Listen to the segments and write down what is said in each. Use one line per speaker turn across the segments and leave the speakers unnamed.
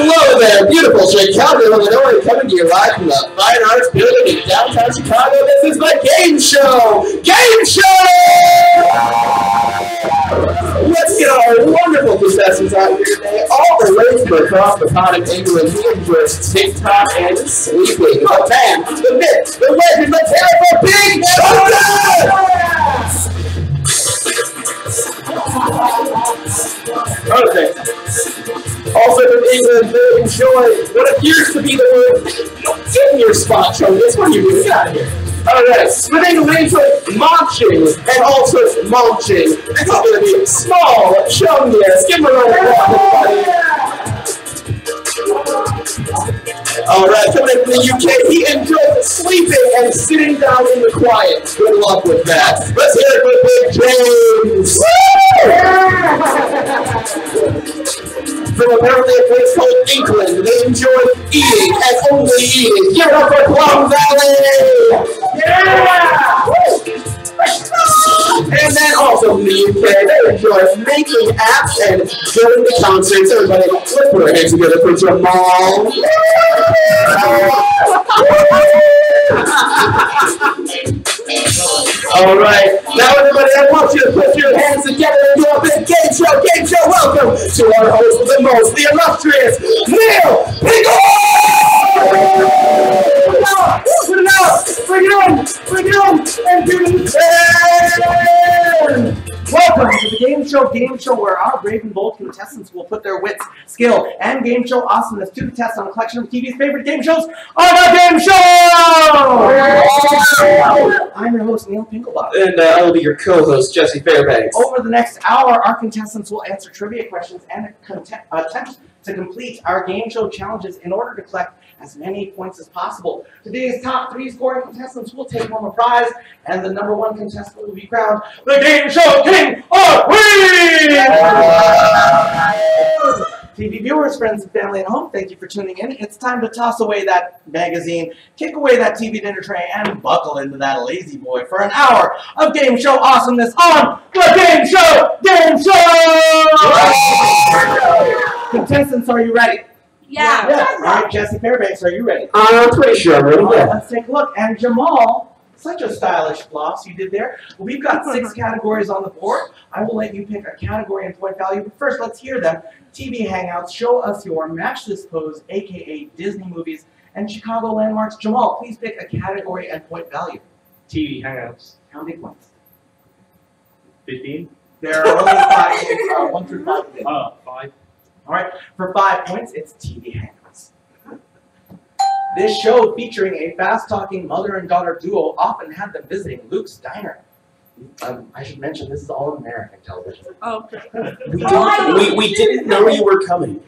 Hello there, beautiful Chicago, Illinois, coming to you live from the Fine Arts Building in downtown Chicago. This is my game show! Game show! Let's get our wonderful contestants out here today, all the way from across the pond in England, who enjoy TikTok and sleeping. The man, the myth, the legend, the terrible Pinklebottom! Okay. Also from England, they enjoy what appears to be the word "get in your spot, Chungus." What are you doing? Get out of here. Alright, but they enjoy munching and also mulching. This is going to be small Chungus. Give him a round of applause, everybody. Alright, coming in from the UK, he enjoys sleeping and sitting down in the quiet. Good luck with that. Let's hear it for Big James. From apparently a place called England, they enjoy eating and only eating. Give it up for Plum Valley! Yeah! And then also from the UK, they enjoy making apps and going to concerts. Everybody, let's put our hands together for Jamal. All right, now everybody, I want you to put your hands together and do a big game show. Game show, welcome to our host of the most, the illustrious Neil
Welcome to the Game Show, where our brave and bold contestants will put their wits, skill, and game show awesomeness to the test on a collection of TV's favorite game shows on a game show! I'm your host, Neil Pinklebottom.
And I will be your co-host, Louis Fairbanks.
Over the next hour, our contestants will answer trivia questions and attempt to complete our game show challenges in order to collect as many points as possible. Today's top 3 scoring contestants will take home a prize, and the #1 contestant will be crowned the Game Show King or Queen! TV viewers, friends, and family at home, thank you for tuning in. It's time to toss away that magazine, kick away that TV dinner tray, and buckle into that lazy boy for an hour of game show awesomeness on the Game Show Gameshow! Contestants, are you ready?
Yeah.
All right, Louis Fairbanks, are you ready?
I'm pretty sure I'm ready.
Yeah. Let's take a look. And Jamal, such a stylish floss you did there. We've got 6 categories on the board. I will let you pick a category and point value. But first, let's hear them. TV Hangouts, show us your match this pose, aka Disney movies, and Chicago landmarks. Jamal, please pick a category and point value.
TV Hangouts.
How many points?
15.
There are only 5, 1 through 5.
5.
All right, for 5 points, it's TV Hangouts. This show, featuring a fast-talking mother and daughter duo, often had them visiting Luke's diner. I should mention, this is all American television.
Okay.
We didn't know you were coming.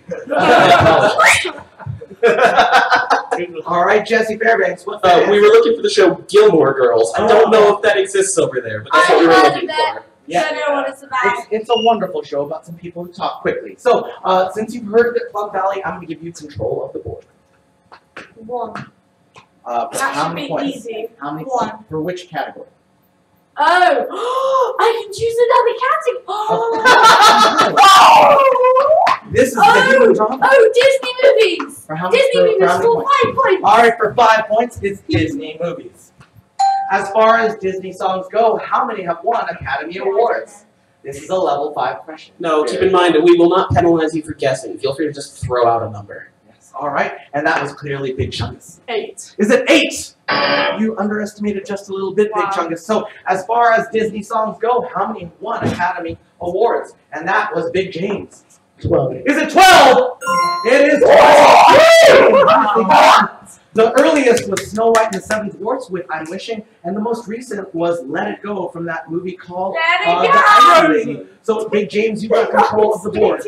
All right, Louis Fairbanks, what's
we were looking for the show Gilmore Girls. I don't know if that exists over there, but that's what we were looking for.
Yeah.
I know what it's about.
It's a wonderful show about some people who talk quickly. So, since you've heard of it, Plum Valley, I'm going to give you control of the board.
1.
How
That should
many
be
points?
easy.
How many
1.
points? For which category?
Oh, I can choose another category.
This is the human drama.
Oh, Disney movies.
For how many,
Disney
for
movies
how many
for
points?
5 points.
All right, for 5 points, it's Disney movies. As far as Disney songs go, how many have won Academy Awards? This is a level 5 question.
No, keep in mind, we will not penalize you for guessing. Feel free to just throw out a number.
Yes. All right, and that was clearly Big Chungus.
8.
Is it 8? You underestimated just a little bit, Big Chungus. So, as far as Disney songs go, how many won Academy Awards? And that was Big James.
12.
Is it 12? It is 12. The earliest was Snow White and the Seven Dwarfs with I'm Wishing, and the most recent was Let It Go from that movie called
Let It
The
Go!
Iron Lady. So, Big James, you got control of the board.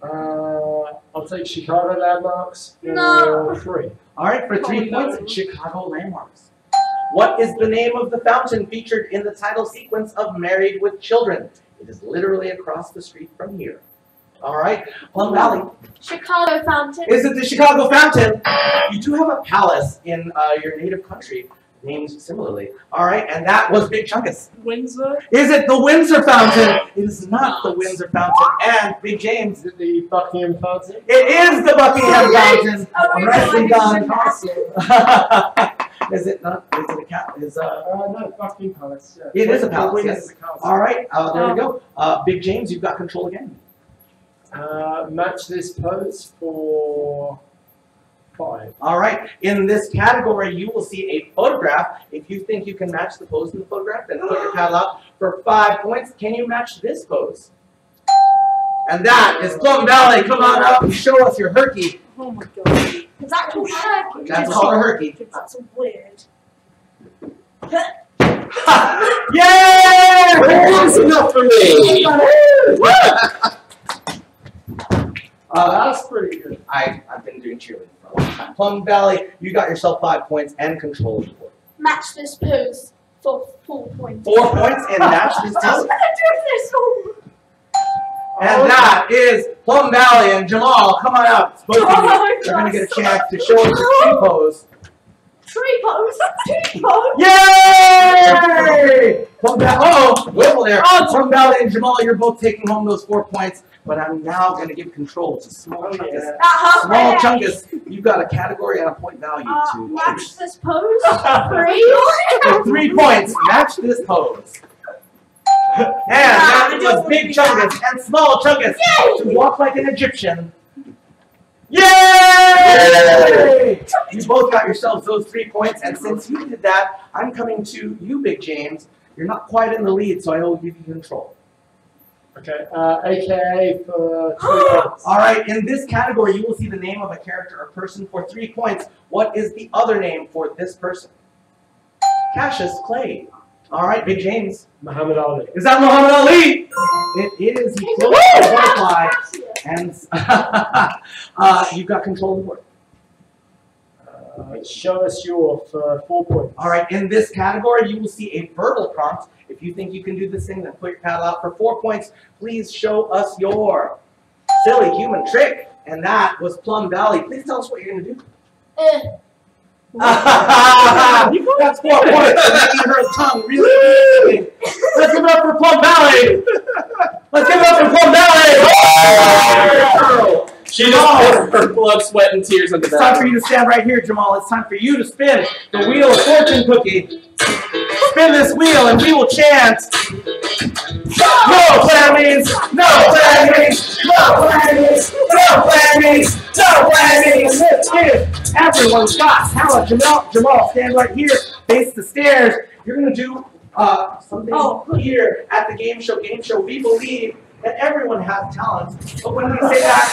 I'll take Chicago landmarks.
No.
3.
All right, for 3 points, it's Chicago landmarks. What is the name of the fountain featured in the title sequence of Married with Children? It is literally across the street from here. All right, Plum Valley.
Chicago Fountain.
Is it the Chicago Fountain? You do have a palace in your native country named similarly. All right, and that was Big Chungus.
Windsor.
Is it the Windsor Fountain? It is not the Windsor Fountain. And Big James,
Is it the Buckingham Fountain?
it is the Buckingham Fountain.
Oh, wait,
Nicely done.
Castle.
Is it not? Is it a cat?
No, Buckingham Palace. Yeah.
It is a palace,
Windsor
yes.
Castle.
All right, there we go. Big James, you've got control again.
Match this pose for 5.
All right, in this category, you will see a photograph. If you think you can match the pose in the photograph, then put your paddle out for 5 points. Can you match this pose? And that is Plum Valley. Come on up and show us your herky.
Oh my god.
Is that called herky?
That's called a herky.
That's weird.
Yay!
That's enough for me.
That's pretty good.
I've been doing cheerleading for a long time. Plum Valley, you got yourself 5 points and control of the board.
Match this pose for 4 points.
4 points and match this
I'm
pose.
gonna do this all.
And that is Plum Valley and Jamal. Come on up. Both of you. You're going to get a chance to show us your tree pose.
Tree pose. Tree pose.
Yay! Plum Valley. Oh, wiggle there. Plum Valley and Jamal, you're both taking home those 4 points. But I'm now going to give control to Small Chungus. Small Chungus, you've got a category and a point value to
Match
choose.
this pose. 3.
For 3 points, match this pose. And that was Big Chungus and Small Chungus to walk like an Egyptian. Yay! You both got yourselves those 3 points, and since you did that, I'm coming to you, Big James. You're not quite in the lead, so I will give you control.
Okay, AKA for 3 points.
All right, in this category, you will see the name of a character or person for 3 points. What is the other name for this person? Cassius Clay. All right, Big James.
Muhammad Ali.
Is that Muhammad Ali? It is. He floats the butterfly, and you've got control of the board.
Show us your for 4 points.
All right, in this category, you will see a verbal prompt. If you think you can do this thing, then put your paddle out for 4 points. Please show us your silly human trick. And that was Plum Valley. Please tell us what you're going to do. That's 4 points. Making her tongue really big. Let's give it up for Plum Valley. Let's give it up for Plum Valley.
She just poured her blood, sweat, and tears into
It's time for
that.
you to stand right here, Jamal. It's time for you to spin the Wheel of Fortune cookie. Spin this wheel and we will chant. No Flammies! No Flammies! No Flammies! No Flammies! No Flammies! This is everyone's got talent. Jamal, stand right here. Face the stairs. You're going to do something here at the Game Show. We believe that everyone has talent, but when we say that,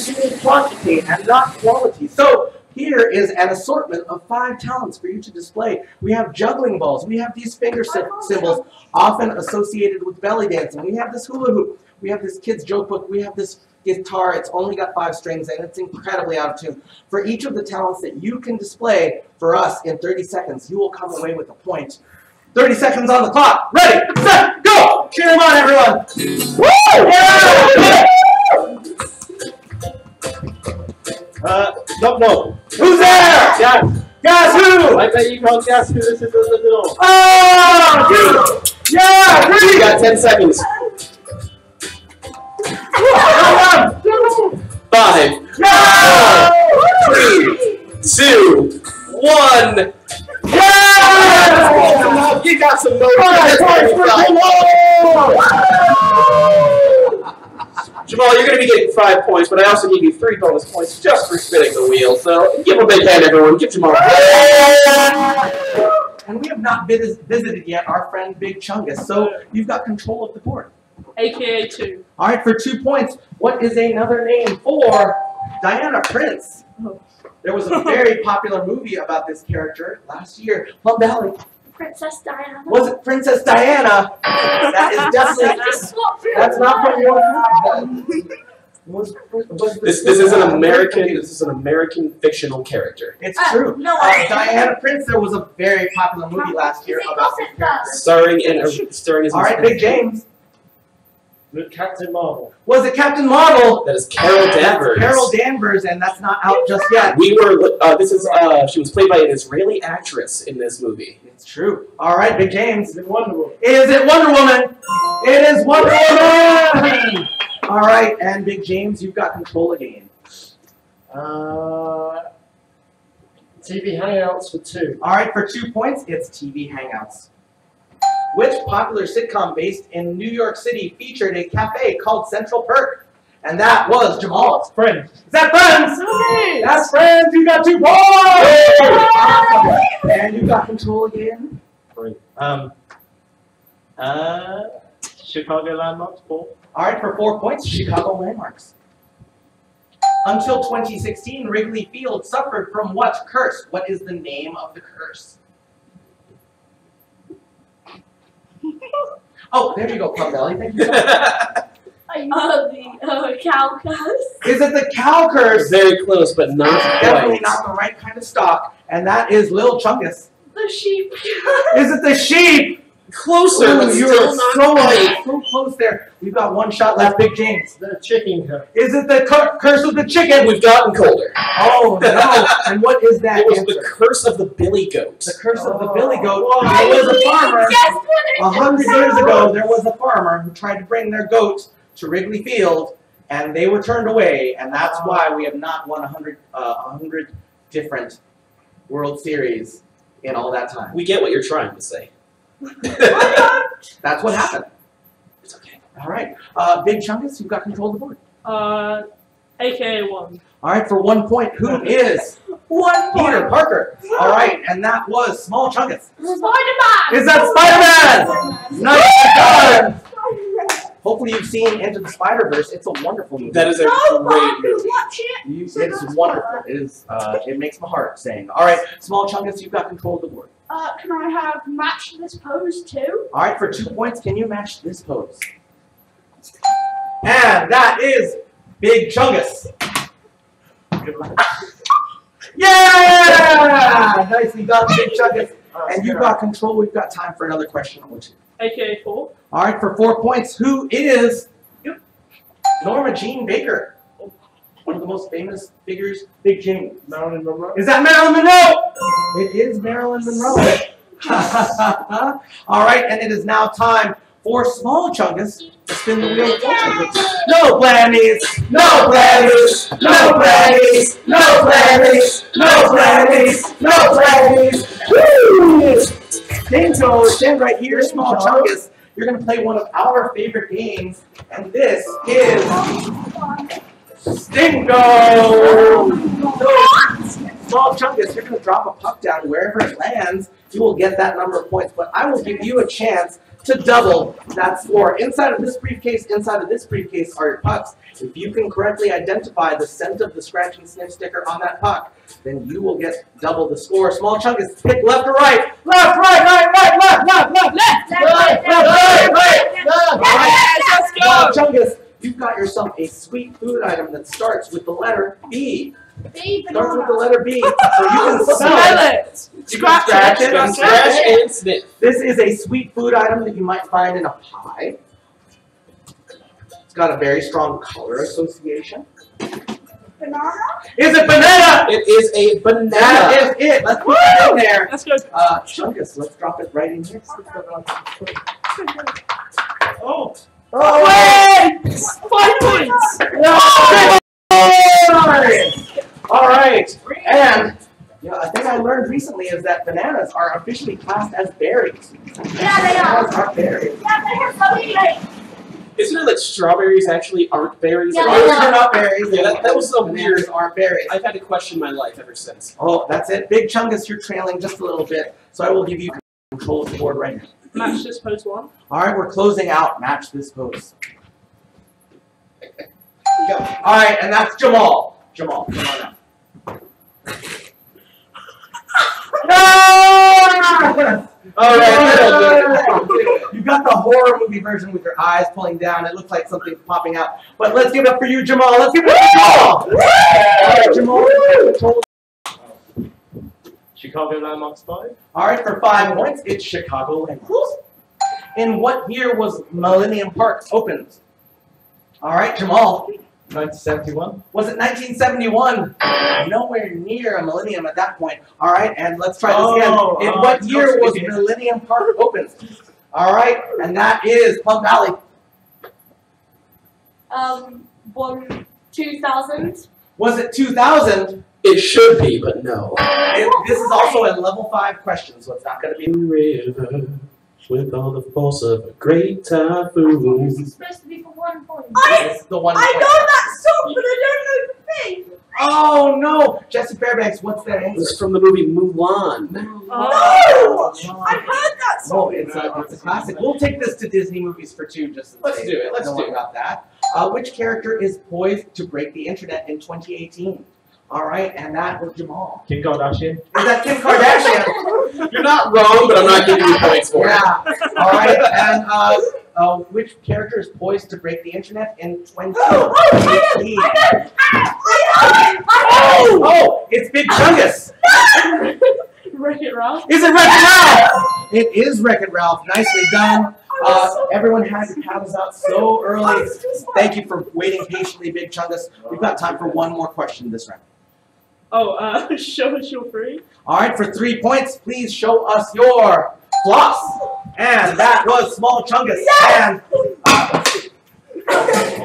we mean quantity and not quality. So here is an assortment of 5 talents for you to display. We have juggling balls. We have these finger symbols, often associated with belly dancing. We have this hula hoop. We have this kid's joke book. We have this guitar. It's only got 5 strings and it's incredibly out of tune. For each of the talents that you can display for us in 30 seconds, you will come away with a point. 30 seconds on the clock. Ready, set, go! Cheer them on, everyone! Woo! Yeah!
No.
Who's there?
Guys,
Guess who?
I bet you can't guess who this is in the middle.
Oh, you! Yeah,
You
three!
got 10 seconds.
Come
5,
Yeah!
3, 2, 1.
Yeah!
You got some notes.
5 points for Jamal!
Jamal, you're going to be getting 5 points, but I also give you 3 bonus points just for spinning the wheel. So give a big hand, everyone. Give Jamal.
And we have not visited yet our friend Big Chungus, so you've got control of the board.
AKA 2.
All right, for 2 points, what is another name for Diana Prince? There was a very popular movie about this character last year. Plum Valley.
Princess Diana.
Was it Princess Diana? That is definitely.
Just swap through
That's not from your.
This is an American. This is an American fictional character.
It's true.
no,
Diana Prince. There was a very popular movie last year about this character.
Starring as
All right, Big James.
Captain Marvel.
Was it Captain Marvel?
That is Carol Danvers.
Carol Danvers, and that's not out just yet.
We were. She was played by an Israeli actress in this movie.
It's true. All right, Big James.
Is it Wonder Woman?
Is it Wonder Woman? It is Wonder Woman! All right, and Big James, you've got control again.
TV Hangouts for 2.
All right, for 2 points, it's TV Hangouts. Which popular sitcom based in New York City featured a cafe called Central Perk? And that was Jamal.
Friends.
Is that Friends?
Nice.
That's Friends. You got 2 points. And you got control again.
Chicago Landmarks 4.
All right, for 4 points, Chicago Landmarks. Until 2016, Wrigley Field suffered from what curse? What is the name of the curse? Oh, there you go, Plum Belly. Thank you so much.
The cow curse.
Is it the cow curse?
Very close, but not
Definitely
quite.
not the right kind of stock, and that is Lil Chungus.
The sheep.
Is it the sheep?
Closer, but
you
still
are
not
so
quite.
close there. We've got 1 shot left, Big James.
The chicken curse.
Is it the curse of the chicken?
We've gotten colder.
Oh no! And what is that
It was
answer?
the curse of the billy goat.
The curse of the billy goat.
Whoa.
There was a farmer.
Guess what it
100 years ago, there was a farmer who tried to bring their goats to Wrigley Field, and they were turned away, and that's why we have not won 100 different World Series in all that time.
We get what you're trying to say.
That's what happened.
It's okay.
All right. Big Chungus, you've got control of the board.
AKA 1.
All right, for 1 point, who is
1
Peter
point.
Parker? All right, and that was Small Chungus.
Spider-Man.
Is that Spider-Man? Nice done. Hopefully you've seen Into the Spider-Verse. It's a wonderful movie.
That is a
No,
great
Mark,
movie.
watch it.
It's wonderful. It is. It makes my heart sing. All right, Small Chungus, you've got control of the board.
Can I have match this pose too?
All right, for 2 points, can you match this pose? And that is Big Chungus. Good luck. Yeah! Nicely done, Big Chungus. And you've got control. We've got time for another question or 2.
AKA 4.
All right, for 4 points, who is Norma Jean Baker? One of the most famous figures, Big James.
Marilyn Monroe.
Is that Marilyn Monroe? It is Marilyn Monroe. All right, and it is now time for Small Chungus to spin the wheel of fortune. No blammies, no blammies, no blammies, no blammies, no blammies, no blammies. Woo! Stand right here, Small Chungus. You're going to play one of our favorite games, and this is Stingo! Small Chungus, you're going to drop a puck down wherever it lands. You will get that number of points, but I will give you a chance to double that score. Inside of this briefcase are your pucks. If you can correctly identify the scent of the scratch and sniff sticker on that puck, then you will get double the score. Small Chungus, pick left or right. Left, right, right, right, left, left, left, left, left, left, right, right.
Let's go.
Small Chungus, you've got yourself a sweet food item that starts with the letter B. Starts with the letter B, so you can smell it. You can scratch it.
Scratch and sniff.
This is a sweet food item that you might find in a pie. It's got a very strong color association.
Banana?
Is it banana?
It is a banana.
That is it. Let's put it in there.
Let's go.
Chungus, let's drop it right in here.
Oh.
Oh, wait!
5 points.
All right, and I think I learned recently is that bananas are officially classed as berries.
Yeah, they are.
Bananas are berries.
Yeah, they have something like.
Isn't it like strawberries actually aren't berries?
Yeah,
Berries
they
are not berries.
Yeah, that was so
Bananas
weird.
aren't berries.
I've had to question my life ever since.
Oh, that's it. Big Chungus, you're trailing just a little bit, so I will give you control of the board right now.
Match this pose 1.
All right, we're closing out. Match this pose. Go. All right, and that's Jamal. Jamal, come on out. All right, you got the horror movie version with your eyes pulling down. It looks like something's popping out. But let's give it up for you, Jamal. Let's give it up for Jamal. All right, Jamal, control.
Chicago Landmarks 5.
All right, for 5 points, it's Chicago Landmarks. In what year was Millennium Park opened? All right, Jamal.
1971.
Was it 1971? Nowhere near a millennium at that point. All right, and let's try this again. In what year was Millennium Park opened? All right, and that is Plum Valley.
2000.
Was it 2000?
It should be, but no.
This is also a level 5 question, so it's not going to be.
River with all the force of a great typhoon.
This is supposed to be for 1 point.
It's the one.
I know that song, but I don't know the thing.
Oh no, Jesse Fairbanks. What's that
It was
answer?
from the movie Mulan.
No! I've heard that
No,
song.
it's a classic. We'll take this to Disney movies for 2 just in
Let's
case.
do it, let's
Don't
do
worry
it.
about that. Which character is poised to break the internet in 2018? All right, and that was Jamal.
Kim Kardashian.
Is that Kim Kardashian?
You're not wrong, but I'm not giving you points for it.
Yeah. All right, and which character is poised to break the internet in 2018? Oh, it's Big Chungus.
Wreck-It Ralph.
Is it Wreck-It Ralph? It is Wreck-It Ralph. Nicely done. Everyone had your paddles out so early. Thank you for waiting patiently, Big Chungus. We've got time for one more question this round.
Oh, show us your free.
All right, for 3 points, please show us your floss. And that was Small Chungus. And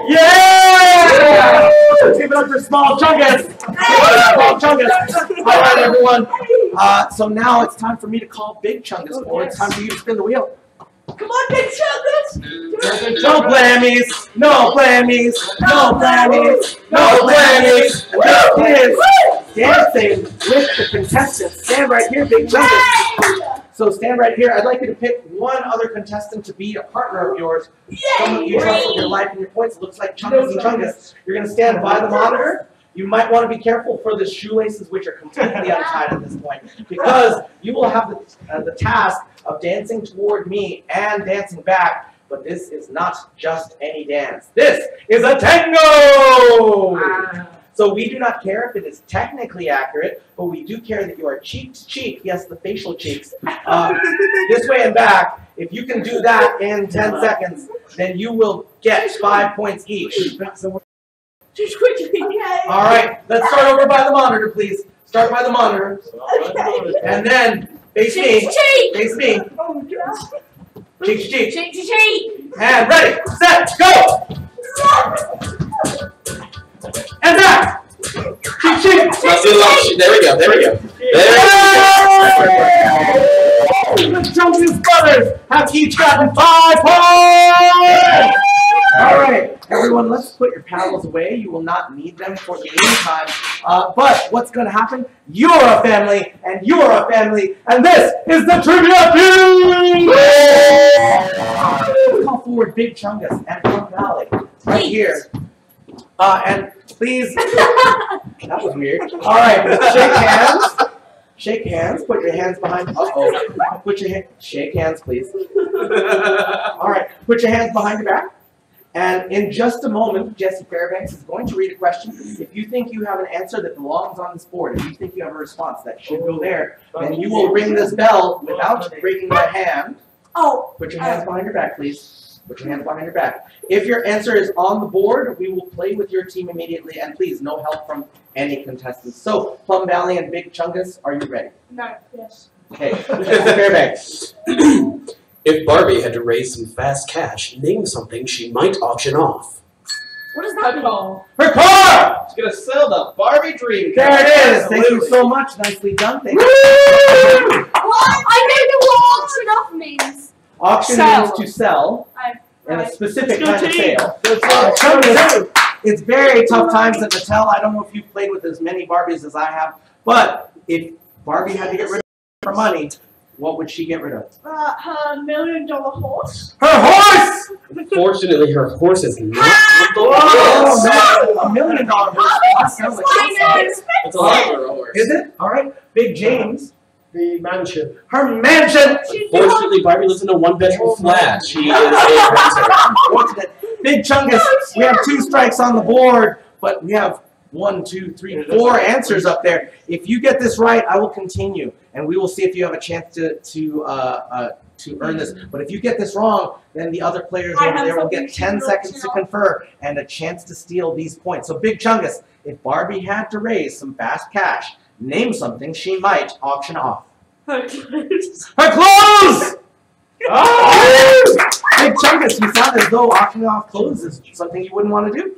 yeah! Give it up for Small Chungus. Small Chungus. All right, everyone. So now it's time for me to call Big Chungus forward. It's time for you to spin the wheel.
Come on, Big Chungus.
No blammies. No blammies. No blammies. No blammies. And this is dancing with the contestants. Stand right here, Big Chungus. So stand right here. I'd like you to pick one other contestant to be a partner of yours. Someone you trust with your life and your points. It looks like Chungus and Chungus. You're going to stand by the monitor. You might want to be careful for the shoelaces, which are completely untied at this point, because you will have the task of dancing toward me and dancing back. But this is not just any dance. This is a tango! So we do not care if it is technically accurate, but we do care that you are cheek to cheek, yes, the facial cheeks, this way and back. If you can do that in 10 seconds, then you will get 5 points each.
Just quickly.
All right, let's start over by the monitor, please. Start by the monitor. And then face me. Face me.
Oh, God.
Cheek to cheek.
Cheek to cheek.
And ready, set, go! And back! Cheek, cheek!
There we go, there we go.
The Jonas Brothers have each gotten 5 points! All right, everyone, let's put your paddles away. You will not need them for the meantime. But what's going to happen? You're a family, and you're a family, and this is the Trivia Team! Call forward Big Chungus and Plum Valley right here. And please, that was weird. All right, shake hands. Shake hands. Put your hands behind. Put your shake hands, please. All right. Put your hands behind your back. And in just a moment, Jesse Fairbanks is going to read a question. If you think you have an answer that belongs on this board, if you think you have a response that should go there, then you will ring this bell without breaking my hand.
Oh.
Put your hands behind your back, please. Put your hands behind your back. If your answer is on the board, we will play with your team immediately. And please, no help from any contestants. So, Plum Valley and Big Chungus, are you ready?
No. Yes.
Okay. Jesse Fairbanks.
If Barbie had to raise some fast cash, name something she might auction off.
What does that mean?
Her car!
She's gonna sell the Barbie dream.
There it is. Thank you so much. Nicely done. Thank you.
What? I don't know what auction off means.
Auction
Sell.
means to sell in a
Right.
specific
Let's go
kind of
team.
sale. It's very tough times at Mattel. I don't know if you've played with as many Barbies as I have, but if Barbie had to get rid of her money, what would she get rid of?
Her $1 million horse.
Her horse!
Fortunately, her horse is not on the
Oh,
list.
no. $1 million horse. That sounds like-
I know, expensive.
It's a lot for a horse.
Is it? All right. Big James.
The mansion.
Her mansion.
Fortunately, Barbie lives in a one-bedroom flat. She is a renter.
Fortunate. Big Chungus. We have 2 strikes on the board, but we have 1, 2, 3, 4 answers up there. If you get this right, I will continue, and we will see if you have a chance to to earn this. But if you get this wrong, then the other players over there will get 10 seconds to confer and a chance to steal these points. So Big Chungus, if Barbie had to raise some fast cash, name something she might auction off.
Her clothes.
Her clothes! Oh! Big Chungus, you sound as though auctioning off clothes is something you wouldn't want to do.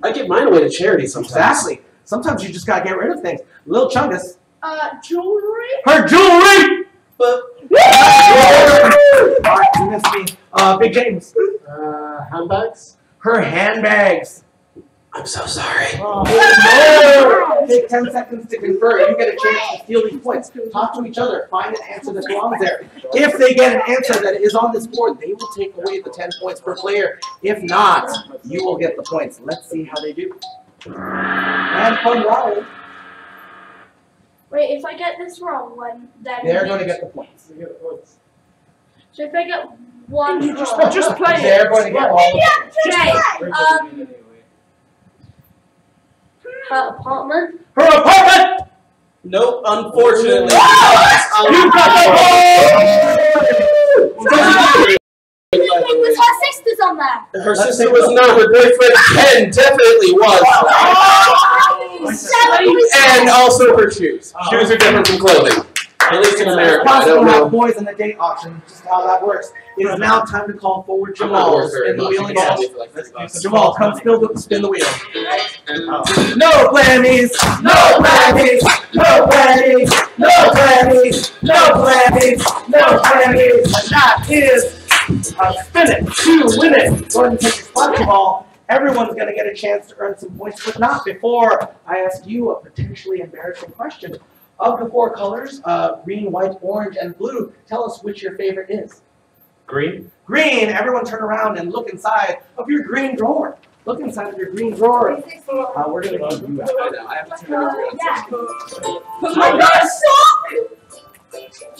I give mine away to charity sometimes.
Exactly. Sometimes you just gotta get rid of things. Lil Chungus.
Jewelry?
Her jewelry!
But
Alright, you missed me. Big James.
Handbags.
Her handbags.
I'm so sorry.
Oh, no! Take 10 seconds to confer. You get a chance to steal these points. Talk to each other. Find an answer that belongs there. If they get an answer that is on this board, they will take away the 10 points per player. If not, you will get the points. Let's see how they do. And fun rally.
Wait, if I get this wrong, then
They're going to get the points.
So if I get one
You
wrong,
just play it.
They're going to get all the points.
okay, her apartment.
Her apartment!
Nope, unfortunately.
You got the ball!
It was her sisters on there.
Her sister was not. Her boyfriend Ken definitely was. And also her shoes. Shoes are different from clothing. At least in America. I
Possible
don't
to have
know.
boys in the date auction, just how that works. It is now time to call forward Jamal. Spin the wheel again. Jamal, come spin the wheel. No plannies! No plannies! No plannies! No plannies! No plannies! No plannies! And that is a spin it to win it. Go ahead and take your spot, Jamal. Everyone's going to get a chance to earn some points, but not before I ask you a potentially embarrassing question. Of the four colors, green, white, orange, and blue, tell us which your favorite is.
Green.
Green. Everyone turn around and look inside of your green drawer. Look inside of your green drawer. We're going to give you out.
I know, I have to turn around.
I got a sock!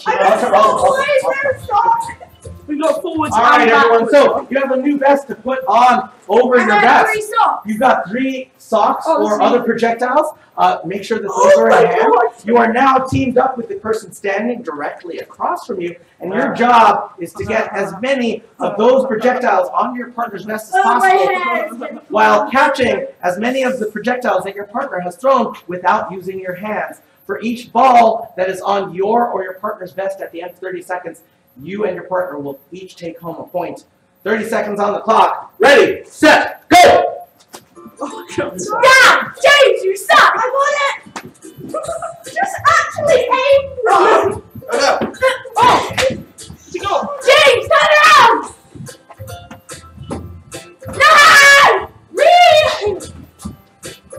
I got a sock!
All
Why is there a sock?
We got forwards
right,
and
everyone.
backwards.
So you have a new vest to put on over your
I have 3
vest.
socks.
You've got 3 socks or
see.
other projectiles. Make sure that those are in hand. You are now teamed up with the person standing directly across from you, and your job is to get as many of those projectiles on your partner's vest as
Oh, my
possible,
hands.
while catching as many of the projectiles that your partner has thrown without using your hands. For each ball that is on your or your partner's vest at the end of 30 seconds, you and your partner will each take home a point. 30 seconds on the clock. Ready, set, go!
Oh, God.
Damn! James, you suck! I want it! Just actually aim wrong! Oh! James, turn around! No! Really?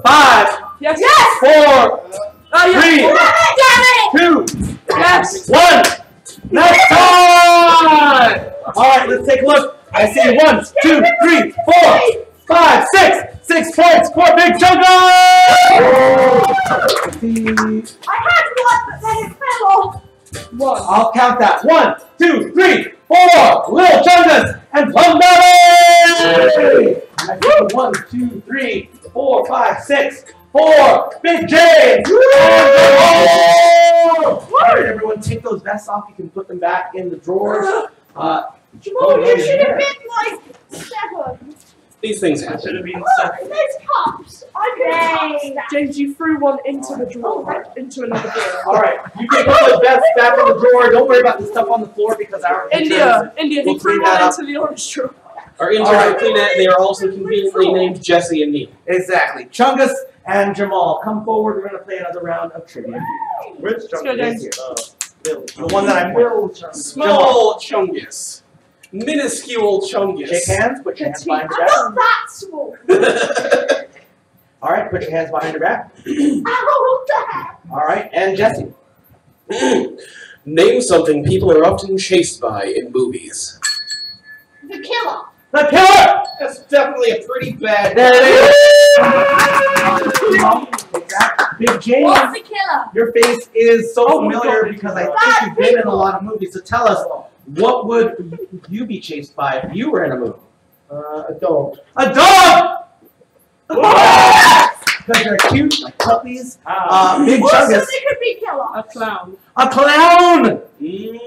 5,
Yes.
Yes!
4,
Oh, yeah.
3,
Damn it!
2,
Yes.
1. Next time! Alright, let's take a look. I see 1, 2, 3, 4, 5, 6. 6 points for Big Chungus!
I had one, but then it fell off.
I'll count that. 1, 2, 3, 4. Little Chungus and Plum Belly! I see 1, 2, 3, 4, 5, 6. 4. Big James! Alright, everyone, take those vests off. You can put them back in the drawers.
Jamal, you should have been like 7.
These things happen.
Should have been
Look, there's cups. I can
James, you threw one into the drawer, into another drawer.
Alright, you can put those vests back in the drawer. Don't worry about the stuff on the floor because our
India, he
We'll
threw
clean that
one
up.
into the orange drawer.
Our interns
Alright.
are clean at, they are also conveniently named Jesse and Neil.
Exactly. Chungus and Jamal, come forward. We're going to play another round of trivia.
Which
Let's go, James.
The one that I picked.
Small Chungus. Minuscule Chungus.
Shake hands. Put your hands behind your
I'm
back.
not that small.
All right. Put your hands behind your back.
Ow, what the heck?
All right. And Jesse.
Name something people are often chased by in movies.
The killer.
The killer.
That's definitely a pretty bad.
There it is. Big James.
What's the killer?
Your face is so
Oh my
familiar
God.
because I think you've been in a lot of movies. So tell us, what would you be chased by if you were in a movie?
A dog.
A dog! Because they're cute, like puppies. Big
What's
Chungus.
something could be killer?
A clown.
A clown!
Mm,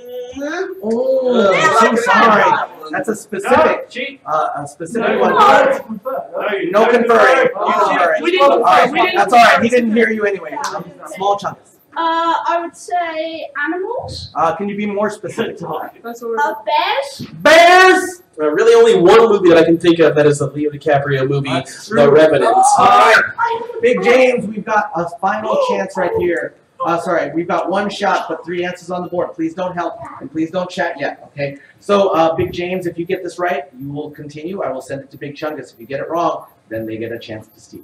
Oh, I'm so sorry. That's a specific, one. No conferring.
We didn't
All right,
confer.
that's all right. He didn't hear you anyway. Small chunks.
I would say animals.
Can you be more specific to that?
That's what we're
Bears.
Really, only one movie that I can think of that is the Leo DiCaprio movie,
That's
The
true.
Revenant.
All right, Big James, we've got a final chance right here. Sorry, we've got one shot, but 3 answers on the board. Please don't help, and please don't chat yet, okay? So, Big James, if you get this right, you will continue. I will send it to Big Chungus. If you get it wrong, then they get a chance to steal.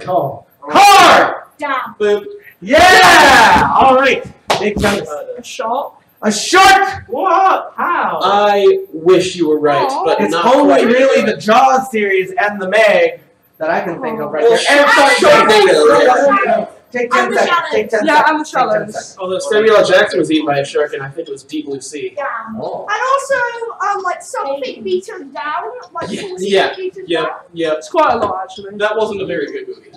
Car.
Car!
Down.
Boop.
Yeah! All right, Big Chungus.
a shark.
A shark!
What? How?
I wish you were right,
Aw.
but
It's
not
only
quite.
really the Jaws series and the Meg that I can think of right
Well,
there. And
Sharknado.
Take
And
10
the
seconds. Take 10
Yeah,
seconds.
and the
Take 10
shallows.
seconds.
Although Samuel L. Jackson was eaten by a shark, and I think it was Deep Blue Sea.
Down.
Oh.
And also, like something meters down, like
Yeah,
40
yeah,
meters
Yep,
down.
yep.
It's quite a lot, actually.
That wasn't a very good movie.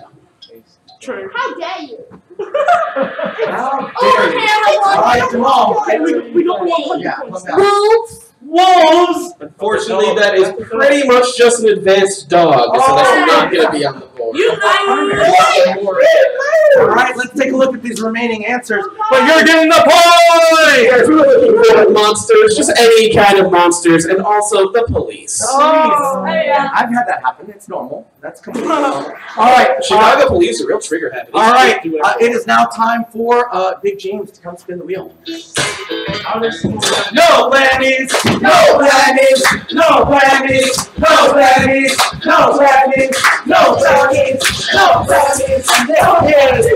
True.
How dare you?
How
Oh,
dare you.
okay,
All right, Jamal.
Okay, we got 100
Yeah,
points
come
now.
down.
Wolves.
Wolves!
Unfortunately, that is pretty much just an advanced dog, so that's not going to be on the board.
You
All right, let's take a look at these remaining answers. But you're getting the point!
If we're looking for monsters, just any kind of monsters, and also the police.
Oh,
yeah.
I've had that happen. It's normal. That's completely normal. All right,
Chicago police are real trigger happy. They
all right.
do whatever they
It
want.
is now time for Big James to come spin the wheel.
How does
No planets, no planets, no planets, no planets, no planets, no planets, no planets, and there is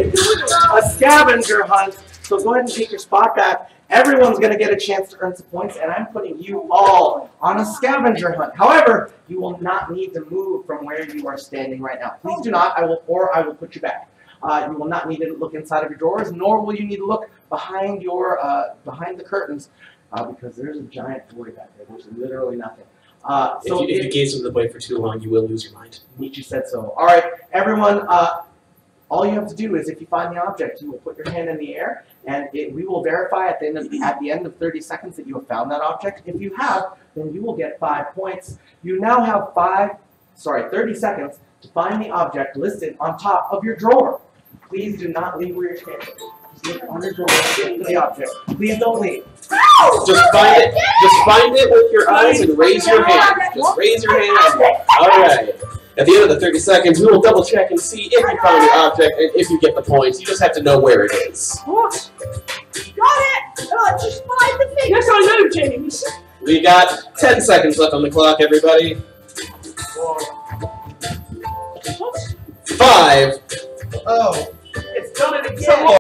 a scavenger hunt. So go ahead and take your spot back. Everyone's going to get a chance to earn some points, and I'm putting you all on a scavenger hunt. However, you will not need to move from where you are standing right now. Please do not. I will put you back. You will not need to look inside of your drawers, nor will you need to look behind your behind the curtains, because there's a giant void back there. There's literally nothing. So
if you gaze into the void for too long, you will lose your mind.
Nietzsche said so. All right, everyone. All you have to do is, if you find the object, you will put your hand in the air, and we will verify at the end of 30 seconds that you have found that object. If you have, then you will get 5 points. You now have 30 seconds to find the object listed on top of your drawer. Please do not leave where you're standing. Just look on your drawer and get to the object. Please don't leave.
Just find it. Just find it with your eyes and raise your hand. Just raise your hand. All right. At the end of the 30 seconds, we will double check and see if you found the object and if you get the points. You just have to know where it is.
What?
Got it! Just find the thing.
Yes, I know, James.
We got 10 seconds left on the clock, everybody. 5,
Oh, it's done it again.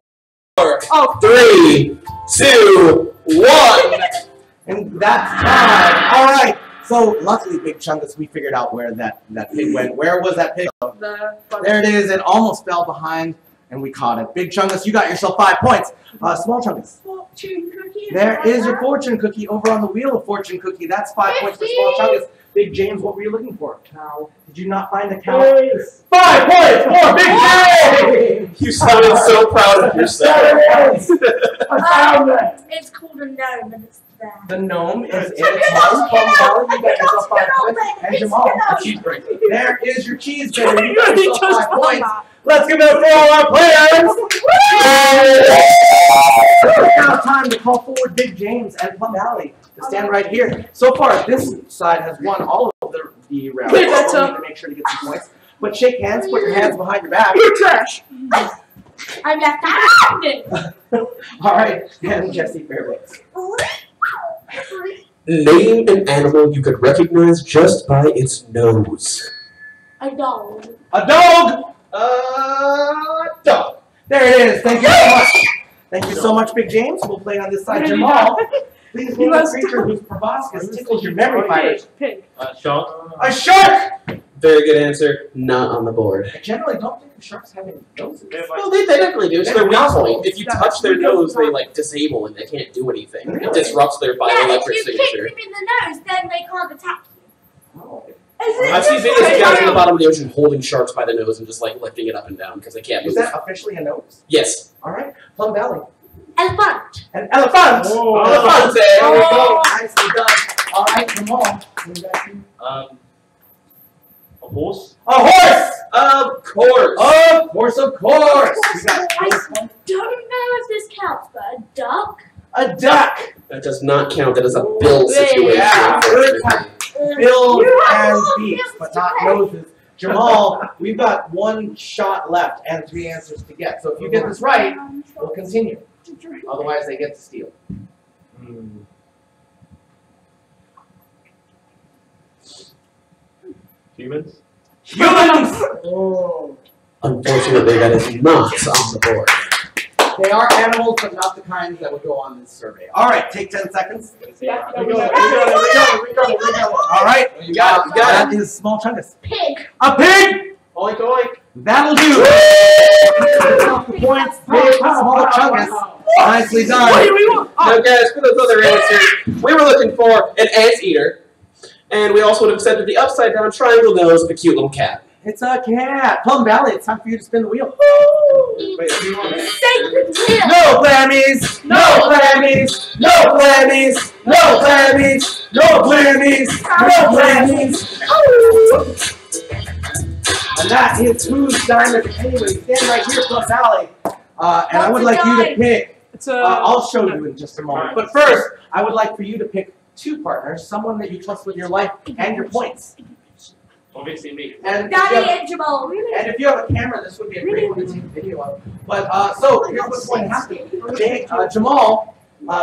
4,
Oh,
3, 2, 1.
And that's time. All right. So luckily, Big Chungus, we figured out where that pig went. Where was that pig? There it is. It almost fell behind, and we caught it. Big Chungus, you got yourself 5 points. Small Chungus.
Fortune cookie.
There is your fortune cookie over on the wheel of fortune cookie. That's 5 points for Small Chungus. Big James, what were you looking for? Cow. Did you not find a cow? 5 points for Big James.
You sounded so proud of yourself.
I found that.
It's called a gnome, and it's there.
The gnome is in its house. You got yourself 5 points. And Jamal, a cheeseburger. There is your cheeseburger. You got yourself 5 points. Let's give it up for all our players. It's now time to call forward Big James and Plum Valley to stand right here. So far, this side has won all of the rounds.
Wait, that's
So we need to make sure to get some points. But shake hands, put your hands behind your back.
you're trash.
I'm left-handed.
All right, and Jesse Fairbanks.
Name an animal you could recognize just by its nose.
A dog.
A dog! Dog. There it is. Thank you so much. Thank you so much, Big James. We'll play on this side. Jamal, please name a creature whose proboscis tickles your memory fibers.
Pig.
Shark.
A shark!
Very good answer. Not on the board.
I generally don't think of sharks having noses.
Well, they definitely do. It's their weak
They're
point. If you touch their nose, they like disable and they can't do anything. It disrupts their
Yeah, if
bioelectric
you kick
signature.
them in the nose, then they can't attack you.
Oh.
I've seen videos of guys in the bottom of the ocean holding sharks by the nose and just like lifting it up and down because they can't
Is
move.
that officially a nose?
Yes.
All right. Plum Valley,
Elephant.
An elephant.
Oh.
Elephant. There we go.
Oh.
Nicely done. All right, Jamal. What do you guys do?
A horse.
A horse.
Of course.
Of course, of course. We got
I
horse.
don't know if this counts, but a duck.
A duck.
That does not count. That is a bill situation.
Yeah. Bills and beaks, but not noses. Jamal, we've got one shot left and 3 answers to get. So if you get this right, we'll continue. Otherwise, they get to steal.
Humans.
Humans!
Oh.
Unfortunately, that is not on the board.
They are animals, but not the kinds that would go on this survey. All right, take 10 seconds.
Yeah,
We got it. All right,
You got it. You got
that is small chungus.
Pig.
A pig!
Oink oink.
That'll do. Points. Pig, small chungus. Nicely done.
Now, guys, for those other answers, we were looking for an anteater, and we also would have accepted the upside down triangle nose of a cute little cat.
It's a cat. Plum Valley, it's time for you to spin the wheel.
Wait, do you want to?
Sacred tail.
No clammies! No clammies! No clammies! No clammies! No clammies! No clammies! And that is whose diamond. Anyway, stand right here, Plum Valley. And I would like you to pick. I'll show you in just a moment. But first, I would like for you to pick 2 partners, someone that you trust with your life and your points.
Obviously me.
And
Daddy and Jamal.
And if you have a camera, this would be a great one to take video of. But so here's what's going to happen. Jamal,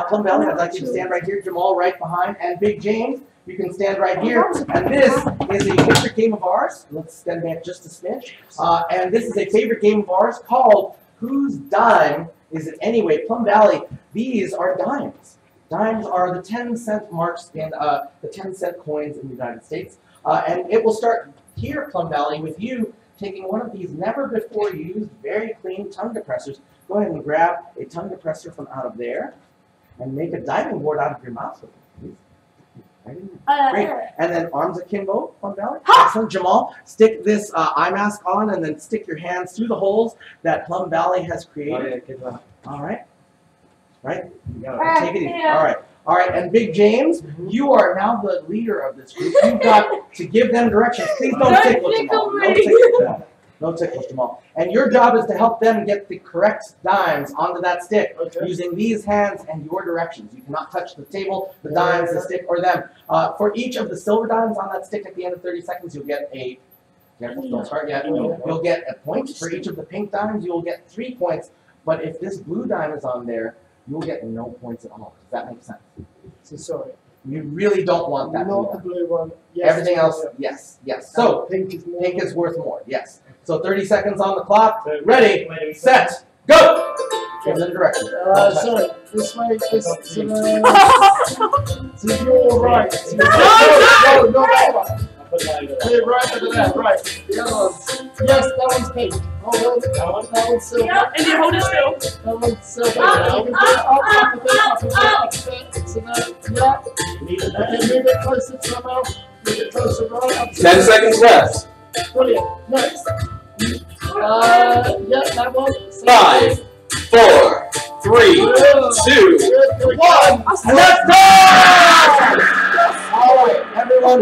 Plum Valley, I'd like you to stand right here. Jamal right behind, and Big James, you can stand right here. And this is a favorite game of ours. Let's stand back just a smidge. And this is a favorite game of ours called Whose Dime Is It Anyway? Plum Valley. These are dimes. Dimes are the 10-cent marks in the 10-cent coins in the United States. And it will start here, Plum Valley, with you taking one of these never-before-used, very clean tongue depressors. Go ahead and grab a tongue depressor from out of there and make a diving board out of your mouth with it, please. Right in there. Great. And then arms akimbo, Plum Valley. Excellent. Jamal, stick this eye mask on and then stick your hands through the holes that Plum Valley has created. All right. Right? Take it easy. All right. All right, and Big James, you are now the leader of this group. You've got to give them directions. Please don't tickle Jamal. No tickle Jamal. No tickle Jamal. And your job is to help them get the correct dimes onto that stick using these hands and your directions. You cannot touch the table, the dimes, the stick, or them. For each of the silver dimes on that stick at the end of 30 seconds, you'll get a, don't start yet, you'll get a point. For each of the pink dimes, you'll get 3 points. But if this blue dime is on there, you'll get no points at all. Does that make sense?
So sorry.
You really don't want that.
Not the blue one. Yes.
Everything else, yes, yes. So
pink is more.
pink is worth more, yes. So 30 seconons on the clock. Ready, set, go! Give them direction.
Sorry. This way. This. So you're right. No, that one. Okay, right over there. Right. The other one. Yes, that one's pink. Hold on. That one's silver.
And you hold it still.
That one's silver. So now, yeah. Okay, move it closer to my mouth. Move it closer right up to
10 seconds left.
Brilliant. Next. Yeah, that one.
5, 4, 3, 2, 1.
And that's done! All right, everyone,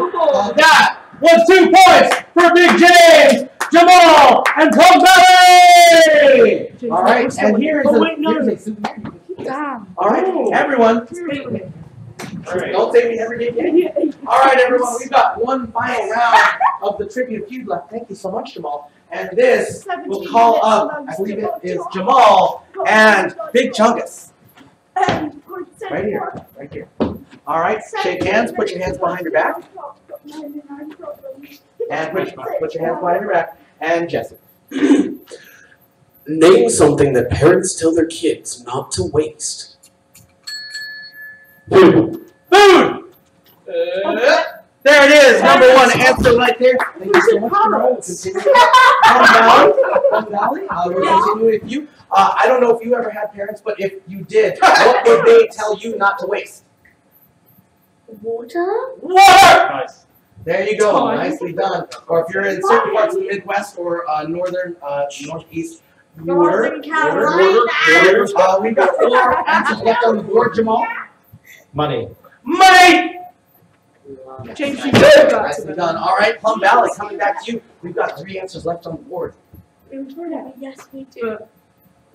that was 2 points for Big James, Jamal, and Plum Valley! All right, and here's a souvenir. All right, everyone. Don't say we never did yet. All right, everyone, we've got one final round of the Trivia Cube left. Thank you so much, Jamal. And this will call up, I believe it is Jamal and Big Chungus. Right here, right here. All right, shake hands, put your hands behind your back. And put your hands behind your back. And Jesse.
Name something that parents tell their kids not to waste.
Food! Food! There it is, number 1 answer right there. Thank you so much, Jamal. We'll continue. Plum Valley, we'll continue with you. I don't know if you ever had parents, but if you did, what would they tell you not to waste?
Water.
Water!
Nice.
There you go, nicely done. Or if you're in certain parts of the Midwest or northern, northeast
Northern Carolina.
We've got 4 answers left on the board, Jamal.
Money.
Money!
James, you
Good. Nicely done. All right, Plum Valley, coming back to you. We've got 3 answers left on the board.
Yes, we do.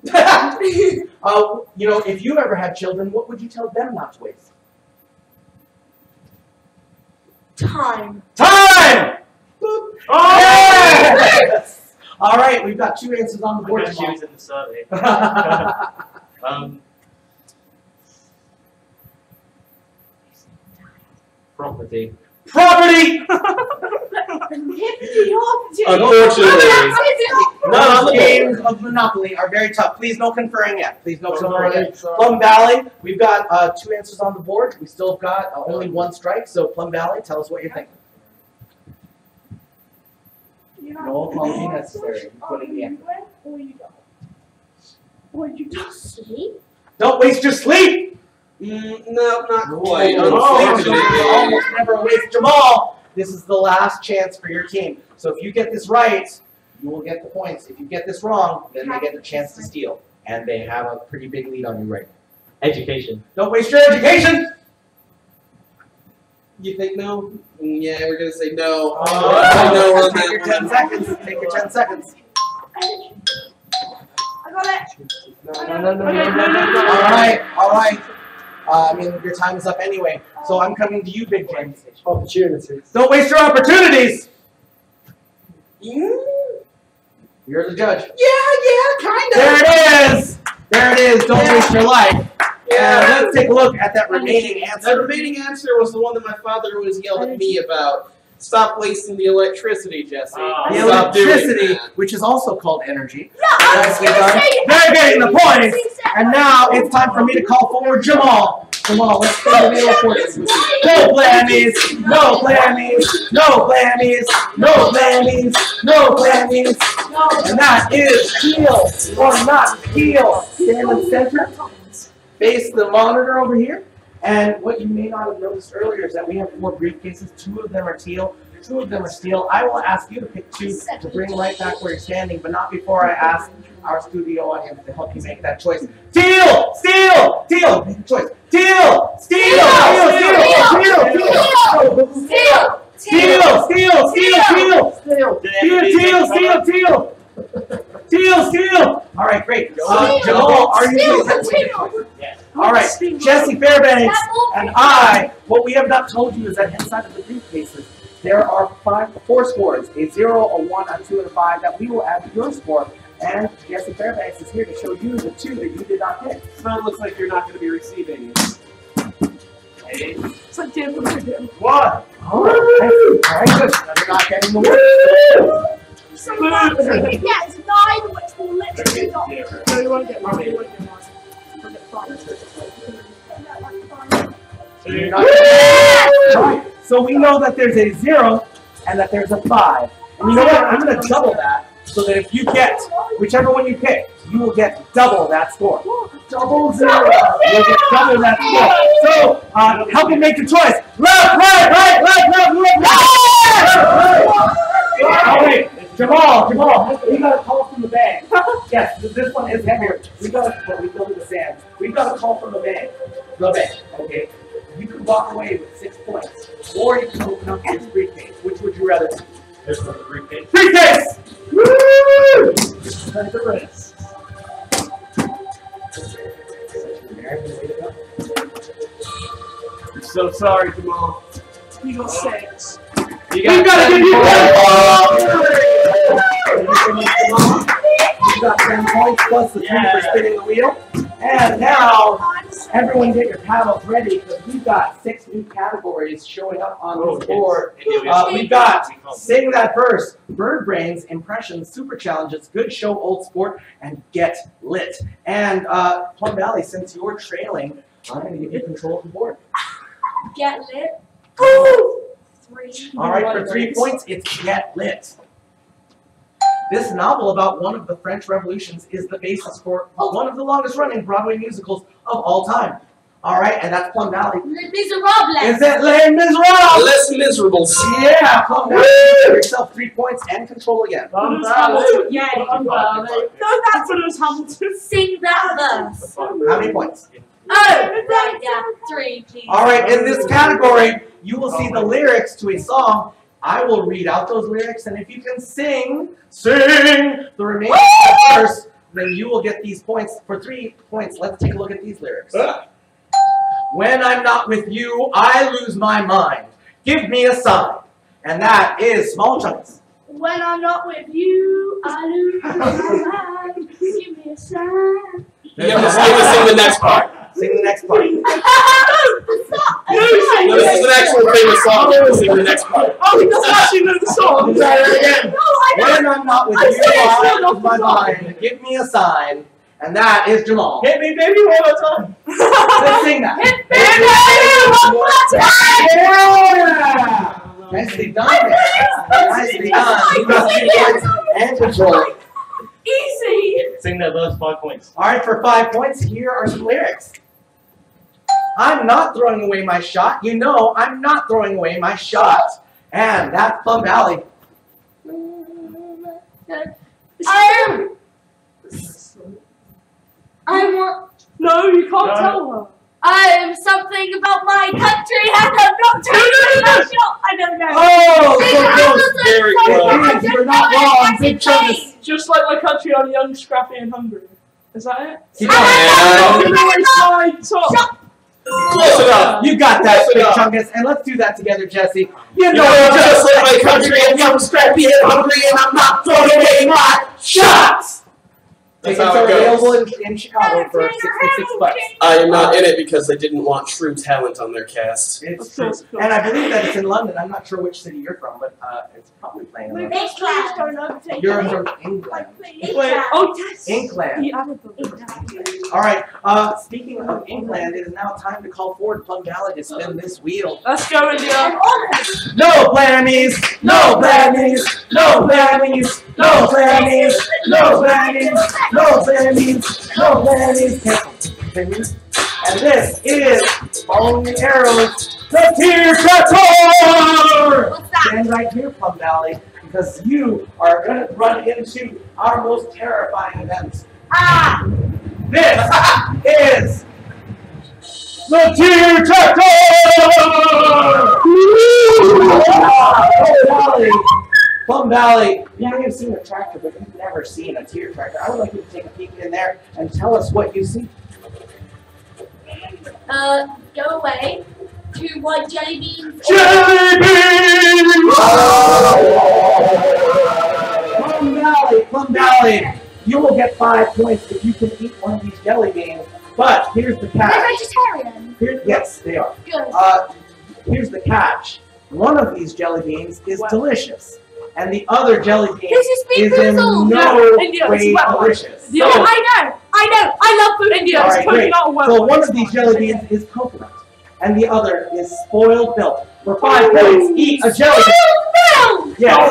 You know, if you ever had children, what would you tell them not to waste?
Time.
Time! Oh, yes! All right, we've got 2 answers on the
I'm
board.
going to choose in the survey. Property.
Property!
Unfortunately.
Those games of Monopoly are very tough. Please no conferring yet. Please no conferring yet. Plum Valley, we've got 2 answers on the board. We still have got only 1 strike. So Plum Valley, tell us what you're thinking. No apology necessary. Putting the effort.
Or you don't sleep.
Don't waste your sleep.
No, not quite.
Sleep you almost never waste. Jamal, this is the last chance for your team. So if you get this right, you will get the points. If you get this wrong, then they get the chance to steal. And they have a pretty big lead on you right now.
Education.
Don't waste your education.
You think no? Yeah, we're gonna say no.
No,
on
take
that
your
one.
10 seconds. Take your 10 seconds.
I got it.
All right. I mean, your time is up anyway. So I'm coming to you, Big James.
Opportunities.
Don't waste your opportunities. You're the judge.
Yeah, kind of.
There it is. There it is. Don't waste your life. Yeah. Let's take a look at that remaining
The
answer.
remaining answer was the one that my father always yelled at me about. Stop wasting the electricity, Jesse.
The
Stop doing
electricity,
that.
which is also called energy.
I was
Nicely
gonna
done.
say
They're getting the points. And now it's time for me to call forward Jamal. Jamal, let's play the Wheel of Fortune. No blammies, no blammies, no blammies, no blammies, no blammies. And that is heel or not heel. Stand in the center. Face the monitor over here. And what you may not have noticed earlier is that we have 4 briefcases. 2 of them are teal, 2 of them are steel. I will ask you to pick 2 to bring right back where you're standing, but not before I ask our studio audience to help you make that choice. Teal! Steel! Teal! Make a choice. Teal! Steel! Steel! All right, great. Jamal, are you ready?
Yes.
All right, Jesse Fairbanks and what we have not told you is that inside of the briefcases, there are 4 scores, a 0, a 1, a 2, and a 5 that we will add to your score. And Jesse Fairbanks is here to show you the 2 that you did not get.
So it looks like you're not going to be receiving.
It's like Dan from Purdue.
1. All right, good. You're not getting the win.
So what we get is 9, which will literally not.
No, you won't get one. You won't get one. You'll get 5.
So you're not getting All right, so we know that there's a 0 and that there's a 5. And you know what? I'm going to double that so that if you get whichever one you pick, you will get double that score. Double 0. You'll get double that score. So help me make the choice. Left, right. All right, Jamal, we got a call from the bag. Yes, this one is heavier. We got the sand. We got a call from the bag. Okay. You could walk away with 6 points, or you can open up your briefcase. Which would you rather do?
This one's a briefcase.
Briefcase! Woo! Take the risk.
I'm so sorry, Jamal.
You got 6.
You gotta give you 1 You got 10 points plus the 3 for spinning the wheel. And now, everyone get your paddles ready because we've got 6 new categories showing up on this board. We've got Sing That Verse, Bird Brains, Impressions, Super Challenges, Good Show, Old Sport, and Get Lit. And Plum Valley, since you're trailing, I'm going to give you control of the board.
Get lit. Ooh! 3.
All right, for 3 points, it's Get Lit. This novel about one of the French revolutions is the basis for one of the longest-running Broadway musicals of all time. All right, and that's Plum Valley.
Les Miserables.
Is it Les Miserables?
Less miserables.
Yeah, Plum Valley. Give yourself 3 points and control again.
Plum Valley.
Yeah.
Plum Valley.
No, that's what it was Hamilton.
Sing that verse.
How many points?
Oh, right, yeah. 3, please.
All right, in this category, you will see the lyrics to a song. I will read out those lyrics, and if you can sing the remaining verse, then you will get these points. For 3 points, let's take a look at these lyrics. When I'm not with you, I lose my mind. Give me a sign. And that is Small Chunks.
When I'm not with you, I lose my mind. Give me a sign.
You have to sing the next part.
Sing the next part.
No, this is an actual famous song. You have to sing the next part.
Oh, he doesn't actually know the song.
Try it again. When I'm not with you, I lose my mind. Give me a sign. And that is Jamal.
Hit me, baby, one more time.
Let's sing that. Yeah! Nicely done there. Nicely done. You got 3 points and control.
Easy.
Sing that last 5 points.
All right, for 5 points, here are some lyrics. I'm not throwing away my shot. You know I'm not throwing away my shot. And that's Plum Valley.
I want.
No, you can't tell her.
I am something about my country, and I'm not taking my shot. I don't know.
Oh, so close.
Very
It
close.
is. You're not wrong. Big chunks.
Just like my country, I'm young, scrappy, and hungry. Is that it?
Keep going.
My top.
Close enough.
You got that,
Close
Big
enough.
Chungus. And let's do that together, Jesse.
You know I'm just like my country, and I'm scrappy and hungry, and I'm not throwing away my shots. That's
Tickets
how
are
it
available
goes.
in Chicago for $66.
I am not in it because they didn't want true talent on their cast.
It's true. And I believe that it's in London. I'm not sure which city you're from, but it's probably playing in London.
Please don't overtake
You're
me.
from England.
Wait, oh yes.
England.
He added them.
All right. Speaking of England, it is now time to call forward Plum Valley to spin this wheel.
Let's go, India.
No blammies! No blammies! No blammies! No blammies! No blammies! No blammies! No blammies! And this is following the arrows, the Tear Tractor!
What's that?
Stand right here, Plum Valley, because you are going to run into our most terrifying event.
Ah!
This is the Tear Tractor! Plum Valley, you may have seen a tractor, but you've never seen a tear tractor. I would like you to take a peek in there and tell us what you see.
Go away to white jelly beans.
Jelly beans! Plum Valley, you will get 5 points if you can eat one of these jelly beans. But here's the
They're
catch.
vegetarian.
Yes, they are.
Good.
Here's the catch. One of these jelly beans is delicious, and the other jelly bean
This is
is in
Bean
no
India,
way
it's wet.
delicious.
Yeah,
So,
I know. I love food.
India,
all
it's
right, great.
coconut or
So one of these jelly beans is coconut, and the other is spoiled milk. For 5 points, eat a jelly bean.
Spoiled milk.
Yes.
I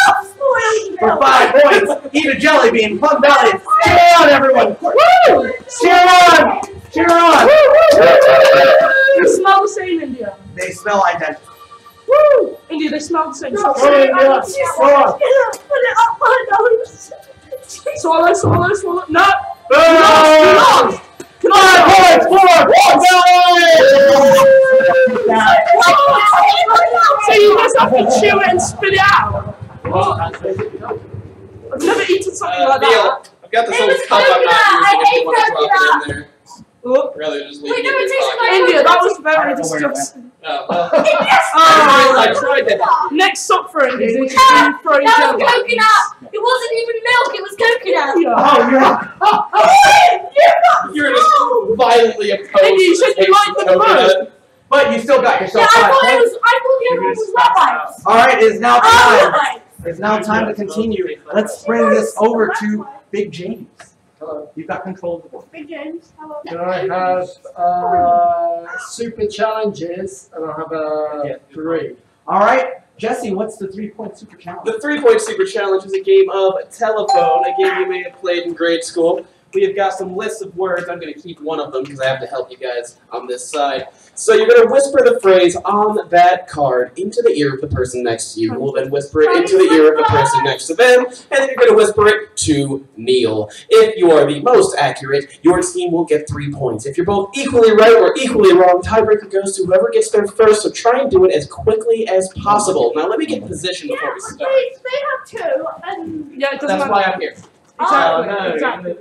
love spoiled
For
milk.
5 points, eat a jelly bean. Plum Valley, cheer on, everyone!
Woo!
Cheer on! Cheer on!
They smell the same, India.
They smell identical.
Woo! India, they smell the same.
Go, India. Go on.
Put it up my nose.
Swallow, swallow, swallow. No!
Boom! 5 points for Plum Valley!
So you just have to chew it and spit it out. I've never eaten something like that.
Neil, I've got this
It
old
was
cup I'm
coconut.
not
I
using if
hate
you want to drop
coconut.
it in there.
Oh,
I'd rather just leave
Wait,
it
no,
in
it
your
tastes
pocket.
like-
India, that was
I
very
don't know where it went.
disgusting.
Oh, well.
Oh,
I tried that.
next up for India, which is
Ah,
throw
that was
jelly.
coconut. It wasn't even milk. It was coconut.
Yeah.
Oh,
You're just violently opposed
India, you
to
said
the
you
taste
liked
of
the
coconut.
but you still got
Yeah,
yourself
I
5
thought
points.
the other one was rabbits.
All right, it is now
Oh,
time. It's now time to continue. Let's bring this over to Big James. Hello. You've got control of the board.
Big James, hello.
Can I have super challenges? And I'll have 3.
All right, Jesse, what's the 3-point super challenge?
The 3-point super challenge is a game of telephone, a game you may have played in grade school,
we have got some lists of words. I'm going to keep one of them because I have to help you guys on this side. So you're going to whisper the phrase on that card into the ear of the person next to you. You will then whisper it into the ear of the person next to them, and then you're going to whisper it to Neil. If you are the most accurate, your team will get 3 points. If you're both equally right or equally wrong, tiebreaker goes to whoever gets there first, so try and do it as quickly as possible. Now let me get in position before we start.
They have two, and
Yeah, it doesn't
That's
matter.
why I'm here.
Exactly.
no.
Exactly.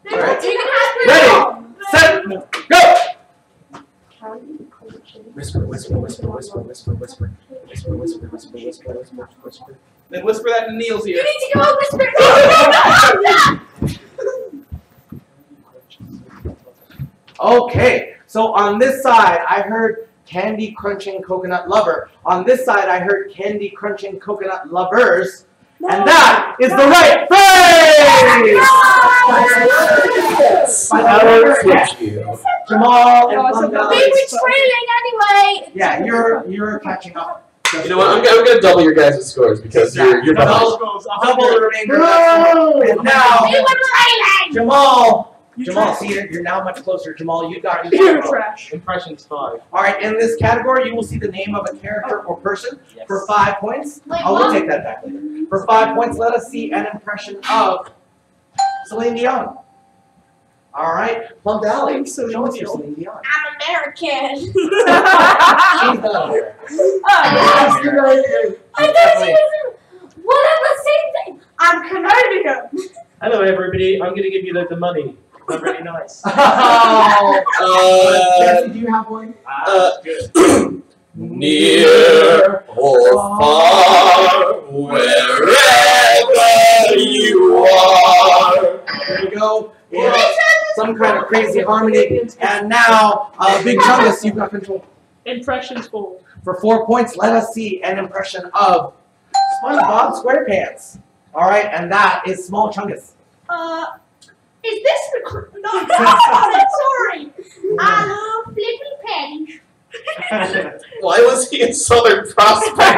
they
Alright.
you can have three
Ready,
more.
set, go! Whisper, whisper, whisper, whisper, whisper, whisper, whisper, whisper, whisper, whisper, whisper, whisper. Then whisper that in Neil's ear.
You need to go whisper.
Okay, so on this side, I heard candy crunching coconut lover. On this side, I heard candy crunching coconut lovers. And that is the right phrase! Jamal and Plum
We were trailing anyway.
Yeah, you're catching up.
You know what? I'm gonna double your guys' scores because you're behind.
Double the remainder. And now,
We were trailing.
Jamal, see, you're now much closer. Jamal, you got
You're trash.
Impressions 5.
All right, in this category, you will see the name of a character or person
Yes.
for 5 points.
Wait,
We'll
what?
take that back later. For 5 points, let us see an impression of Celine Dion. All right, Plum Valley, show us your Celine Dion.
I'm American.
She's not American.
I thought she was. What am I saying? I'm Canadian.
Hello, everybody. I'm going to give you loads of money. I'm really nice.
Jesse, do you have one?
Good.
Near or far, wherever you are.
There you go. Yeah, some kind of crazy harmony. And now, Big Chungus, you've got control.
Impressions 4.
For 4 points, let us see an impression of SpongeBob SquarePants. All right, and that is Small Chungus.
Is this the? No, sorry. Flippy Page.
Why was he in Southern Prospect?
That's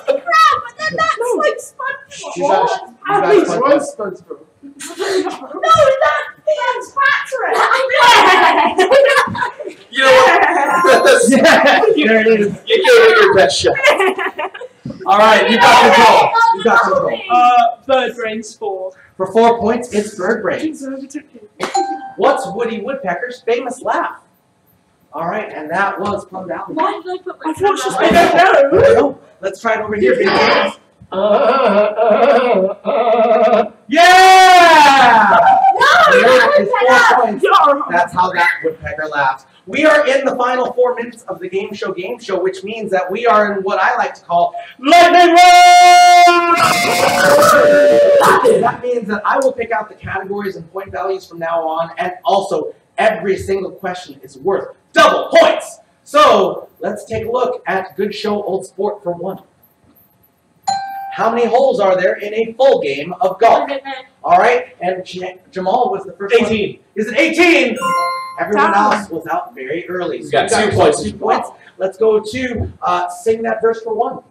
the crowd, but then that's like SpongeBob.
You got SpongeBob.
No, that's Patrick.
You know what?
There it is.
You gave it your best shot.
All right, you got control. You got control.
Bird brains 4.
For 4 points, it's Bird Brains.
Conservative.
What's Woody Woodpecker's famous laugh? All right, and that was Plum Valley.
Why did I put my
Unfortunately,
phone
I don't know.
No, let's try it over here. Big James. Yeah! That is 4 points. That's how that woodpecker laughs. We are in the final 4 minutes of the Game Show, which means that we are in what I like to call Lightning Round! That means that I will pick out the categories and point values from now on, and also every single question is worth double points. So let's take a look at Good Show Old Sport for 1. How many holes are there in a full game of golf? All right, and Jamal was the first
18.
one. Is it 18? Everyone else was out very early. So
You got
you
2 points.
2 points. Let's go to sing that verse for 1.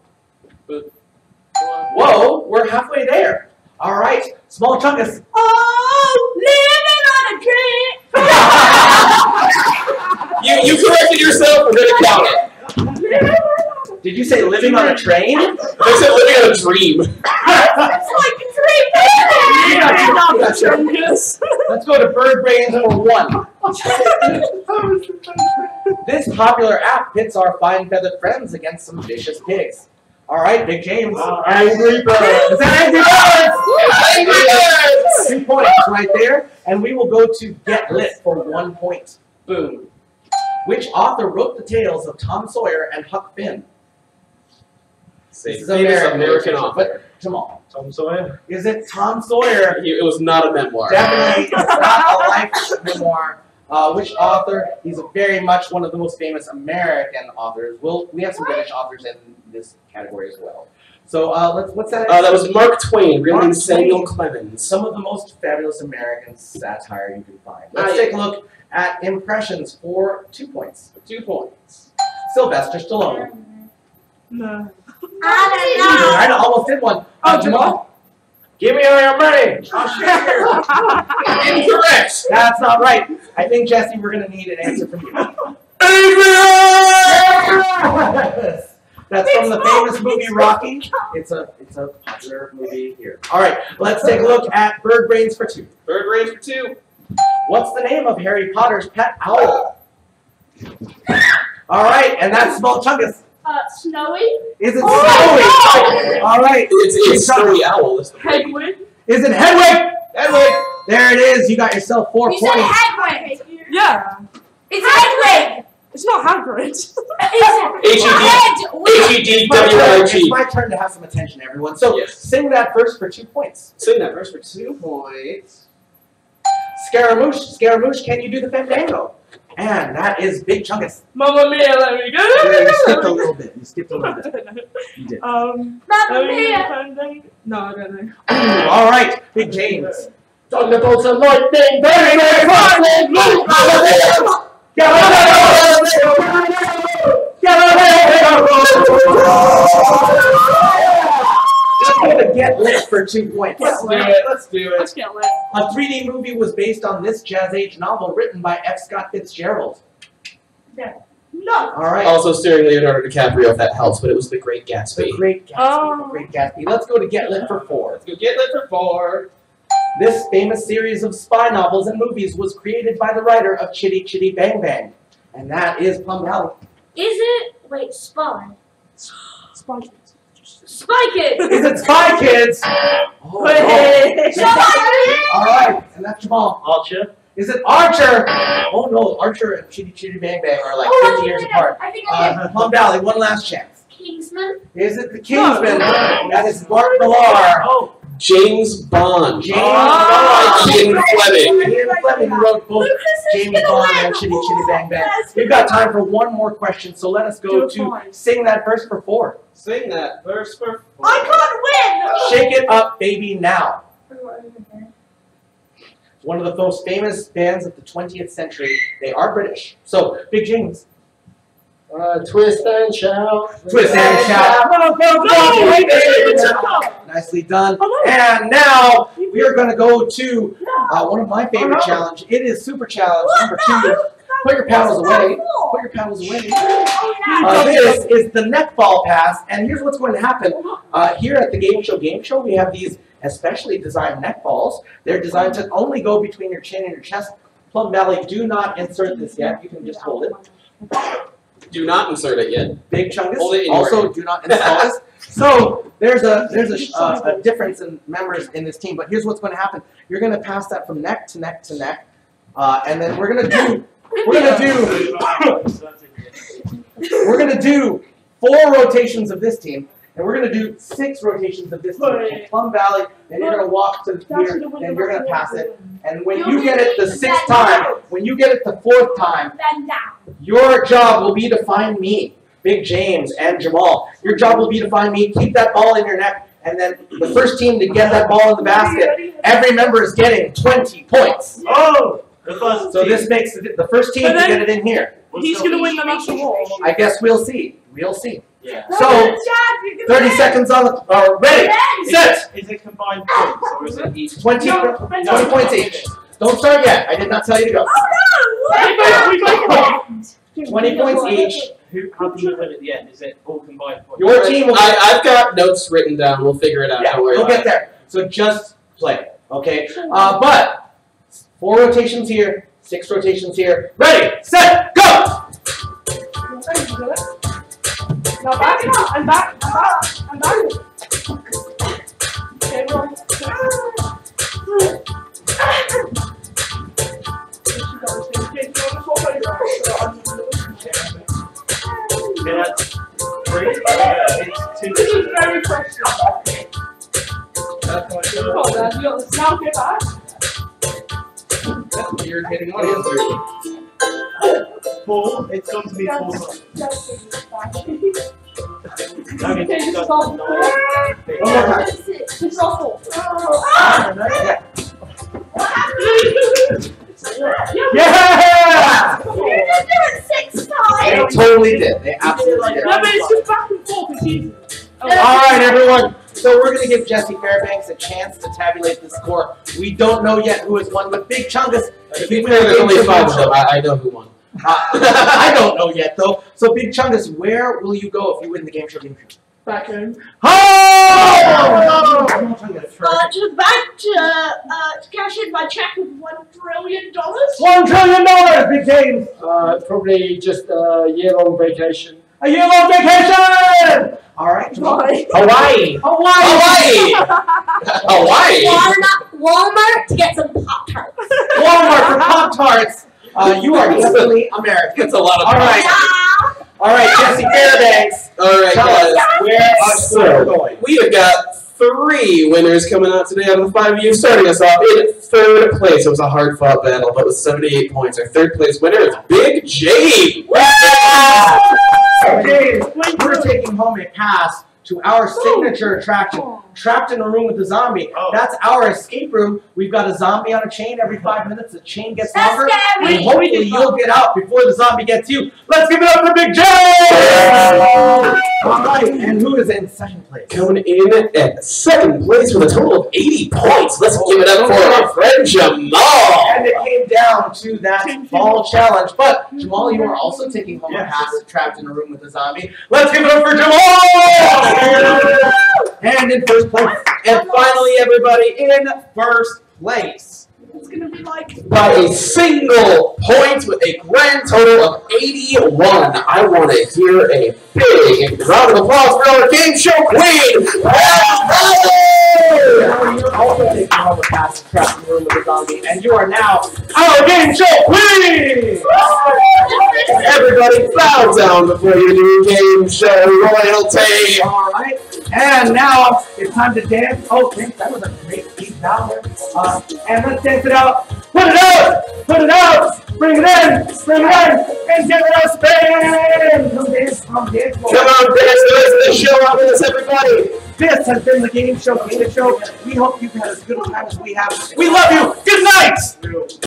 Whoa, we're halfway there. All right, Small Chungus.
Oh, living on a train.
You corrected yourself. We're gonna count it.
Did you say living on a train?
I said living on a dream.
It's like a dream.
Let's go to Bird Brains for 1. This popular app pits our fine feathered friends against some vicious pigs. All right, Big James.
Angry Birds.
Is that Angry Birds? 2 points right there. And we will go to Get Lit for 1 point. Boom. Which author wrote the tales of Tom Sawyer and Huck Finn? This is
American author.
Jamal.
Tom Sawyer.
Is it Tom Sawyer?
It was not a memoir.
Definitely, it's not a life memoir. Which author? He's very much one of the most famous American authors. We have some British authors in this category as well. So what's that?
That was Mark Twain, real name
Mark
Samuel
Twain.
Clemens.
Some of the most fabulous American satire you can find. Let's take a look at impressions for 2 points. 2 points. Sylvester Stallone.
No.
I don't know.
I almost did one. Jamal.
Give me all your money.
Incorrect.
That's not right. I think, Jesse, we're going to need an answer from you. Yes! That's from the famous movie Rocky. It's a popular movie here. All right, let's take a look at Bird Brains for 2.
Bird Brains for 2.
What's the name of Harry Potter's pet owl? All right, and that's Small Chungus.
Snowy.
Is it Snowy? All right.
It's Snowy Owl.
Hedwig.
Is it Hedwig?
Hedwig.
There it is. You got yourself 4
You
points.
said Hedwig.
Yeah.
It's Hedwig.
It's not Hagrid.
It's
It's
Hedwig.
my turn to have some attention, everyone. So
Yes.
sing that first for 2 points.
Sing that verse for 2 points.
Scaramouche, Scaramouche, can you do the fandango? And that is Big Chungus.
Mamma mia, let me go.
You skipped a little bit. You skipped a little bit. You did.
Mamma mia.
No, I don't know.
All right, Big James.
Thunderbolts and lightning, very, very violent.
Let's go to Get Lit for 2 points.
Let's do it. Let's do it.
Let's get lit.
A 3D movie was based on this Jazz Age novel written by F. Scott Fitzgerald.
No.
All right.
Also starring Leonardo DiCaprio, if that helps, but it was The Great Gatsby.
The Great Gatsby.
Oh.
The Great Gatsby. Let's go to Get Lit for 4.
Let's go Get Lit for 4.
This famous series of spy novels and movies was created by the writer of Chitty Chitty Bang Bang. And that is Plum Valley.
Is it? Wait, Spy.
Spy
Spy Kid.
Is it Spy Kids? Oh, no. All right, and that's Jamal.
Archer.
Is it Archer? Oh no, Archer and Chitty Chitty Bang Bang are like 50 years apart.
I think I did.
Plum Valley, one last chance.
Kingsman.
Is it the Kingsman? That is Mark Millar.
Oh.
James Bond.
James
Bond. Ian Fleming.
Ian Fleming wrote both James Bond and Chitty Chitty Bang Bang. We've got time for one more question, so let us go to Sing That Verse for 4.
Sing that verse for 4.
I can't
Shake It Up, Baby, Now. One of the most famous bands of the 20th century. They are British. So, Big James.
Twist and shout.
Twist and shout. Nicely done. And now we are going to go to one of my favorite challenges. It is Super Challenge number 2. Put your paddles away. Put your paddles away. This is the neckball pass, and here's what's going to happen. Here at the Game Show, we have these especially designed neckballs. They're designed to only go between your chin and your chest. Plum Valley, do not insert this yet. You can just hold it.
Do not insert it yet.
Big Chungus,
Hold it in your
also
hand.
do not install this. So there's a difference in members in this team, but here's what's going to happen. You're going to pass that from neck to neck to neck, and then we're going to do 4 rotations of this team, and we're going to do 6 rotations of this team. Plum Valley, then you're going to walk to here, then you're going to pass it, and when you get it the 6th time, when you get it the 4th time,
Bend down.
your job will be to find me, Big James and Jamal. Your job will be to find me, keep that ball in your neck, and then the first team to get that ball in the basket, every member is getting 20 points.
Oh! The first
So
team.
this makes the first team to get it in here.
He's going to win the national war.
I guess we'll see. We'll see.
Yeah.
So, 30 seconds on the, ready, set,
Is it combined points or is it each?
20 points each. Don't start yet. I did not tell you to go. 20 points each.
How do you win at the end? Is it all combined points?
Your team will
I've got notes written down. We'll figure it out.
Yeah,
Don't worry
we'll
about
get there. So just play, okay? But 4 rotations here, 6 rotations here. Ready, set, go!
Now back, and back, and back, and back. Okay, well.
Yeah, that's 3. It's 2.
This is very questionable.
That's my
Come on, Dad, now get back.
That's the irritating one, isn't it?
4. It's going to be 4.
Okay, this is all.
One more time.
This is all 4.
Yeah!
You didn't do it 6 times.
They totally did. They absolutely did.
No, but it's just back and forth. It's easy.
All right, everyone. So we're going to give Jesse Fairbanks a chance to tabulate the score. We don't know yet who has won, but Big Chungus,
To be fair, there's only 5 of them. I know who won.
I don't know yet, though. So Big Chungus, where will you go if you win the Game Show Game Show?
Back home.
Oh!
To the bank to cash in my check of $1 trillion.
$1 trillion, Big James.
Probably just a year-long vacation.
A year-long vacation. All right,
Hawaii.
Hawaii!
Hawaii.
Hawaii!
Walmart to get some Pop-Tarts.
Walmart for Pop-Tarts. You are definitely American.
That's a lot of
All right.
Yeah.
All right, Jesse Fairbanks.
All right,
Tell
guys.
us where we're going.
We have got 3 winners coming out today out of the 5 of you. Starting us off in 3rd place. It was a hard-fought battle, but with 78 points. Our 3rd place winner is Big J.
James, we're taking home a pass to our signature attraction, Trapped in a Room with a Zombie. That's our escape room. We've got a zombie on a chain. Every 5 minutes, the chain gets
That's
longer.
scary.
And hopefully you'll get out before the zombie gets you. Let's give it up for Big J! All right, and who is in 2nd place?
Coming in at 2nd place with a total of 80 points. Let's give it up for our friend Jamal.
And it came down to that fall challenge. But Jamal, you are also taking home a pass to Trapped in a Room with a Zombie. Let's give it up for Jamal! And in 1st place. And finally, everybody in 1st place.
It's gonna be like
By a single point with a grand total of 81. I want to hear a big round of applause for our game show queen.
You're also taking home a pass to Trapped in a Room with a Zombie. And you are now our game show queen!
Everybody bow down before your new game show royalty.
All right. And now it's time to dance. Oh, thanks. That was a great beat down there. And let's dance it out. Put it out! Put it out! Bring it in! Bring it in! And give it a spin! Come dance, come dance.
Come on, dance the rest of the show out with us, everybody.
This has been the Game Show. We hope you've had as good a time as we have. We love you. Good night!